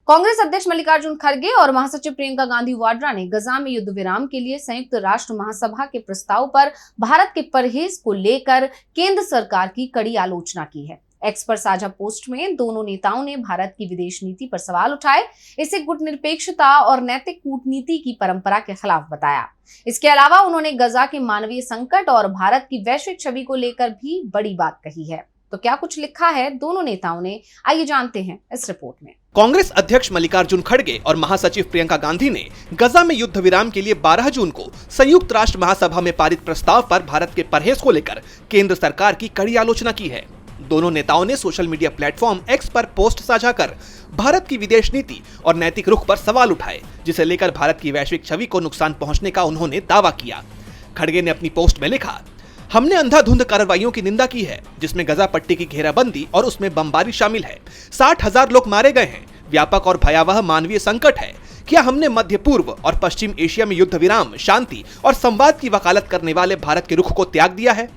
कांग्रेस अध्यक्ष मल्लिकार्जुन खड़गे और महासचिव प्रियंका गांधी वाड्रा ने गजा में युद्ध विराम के लिए संयुक्त राष्ट्र महासभा के प्रस्ताव पर भारत के परहेज को लेकर केंद्र सरकार की कड़ी आलोचना की है। एक्स पर साझा पोस्ट में दोनों नेताओं ने भारत की विदेश नीति पर सवाल उठाए, इसे गुटनिरपेक्षता और नैतिक कूटनीति की परंपरा के खिलाफ बताया। इसके अलावा उन्होंने गजा के मानवीय संकट और भारत की वैश्विक छवि को लेकर भी बड़ी बात कही है। तो क्या कुछ लिखा है दोनों नेताओं ने, आइए जानते हैं इस रिपोर्ट में। कांग्रेस अध्यक्ष मल्लिकार्जुन खड़गे और महासचिव प्रियंका गांधी ने गजा में युद्ध विराम के लिए 12 जून को संयुक्त राष्ट्र महासभा में पारित प्रस्ताव पर भारत के परहेज को लेकर केंद्र सरकार की कड़ी आलोचना की है। दोनों नेताओं ने सोशल मीडिया प्लेटफॉर्म एक्स पर पोस्ट साझा कर भारत की विदेश नीति और नैतिक रुख पर सवाल उठाए, जिसे लेकर भारत की वैश्विक छवि को नुकसान पहुंचने का उन्होंने दावा किया। खड़गे ने अपनी पोस्ट में लिखा, हमने अंधाधुंध कार्रवाइयों की निंदा की है, जिसमें गजा पट्टी की घेराबंदी और उसमें बमबारी शामिल है। 60,000 लोग मारे गए हैं। व्यापक और भयावह मानवीय संकट है। क्या हमने मध्य पूर्व और पश्चिम एशिया में युद्ध विराम, शांति और संवाद की वकालत करने वाले भारत के रुख को त्याग दिया है?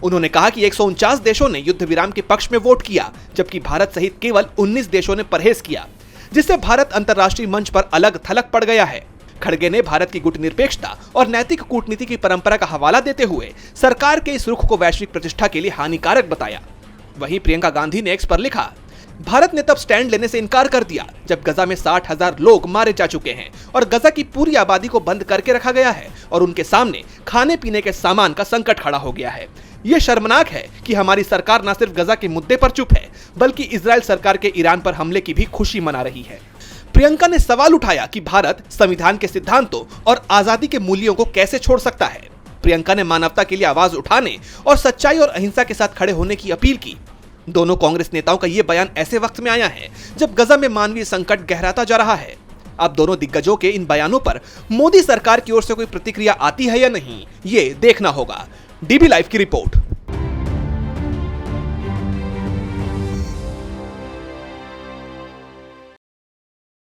उन्होंने कहा कि 149 देशों ने युद्ध विराम के पक्ष में वोट किया, जबकि भारत सहित केवल 19 देशों ने परहेज किया, जिससे भारत अंतर्राष्ट्रीय मंच पर अलग थलग पड़ गया है। खड़गे ने भारत की गुटनिरपेक्षता और नैतिक कूटनीति की परंपरा का हवाला देते हुए सरकार के इस रुख को वैश्विक प्रतिष्ठा के लिए हानिकारक बताया। वहीं प्रियंका गांधी ने एक्स पर लिखा, भारत ने तब स्टैंड लेने से इनकार कर दिया जब गजा में 60,000 लोग मारे जा चुके हैं और गजा की पूरी आबादी को बंद करके रखा गया है और उनके सामने खाने पीने के सामान का संकट खड़ा हो गया है। यह शर्मनाक है कि हमारी सरकार न सिर्फ गजा के मुद्दे पर चुप है, बल्कि इजराइल सरकार के ईरान पर हमले की भी खुशी मना रही है। प्रियंका ने सवाल उठाया कि भारत संविधान के सिद्धांतों और आजादी के मूल्यों को कैसे छोड़ सकता है। प्रियंका ने मानवता के लिए आवाज उठाने और सच्चाई और अहिंसा के साथ खड़े होने की अपील की। दोनों कांग्रेस नेताओं का यह बयान ऐसे वक्त में आया है जब गजा में मानवीय संकट गहराता जा रहा है। अब दोनों दिग्गजों के इन बयानों पर मोदी सरकार की ओर से कोई प्रतिक्रिया आती है या नहीं, ये देखना होगा। डीबी लाइव की रिपोर्ट।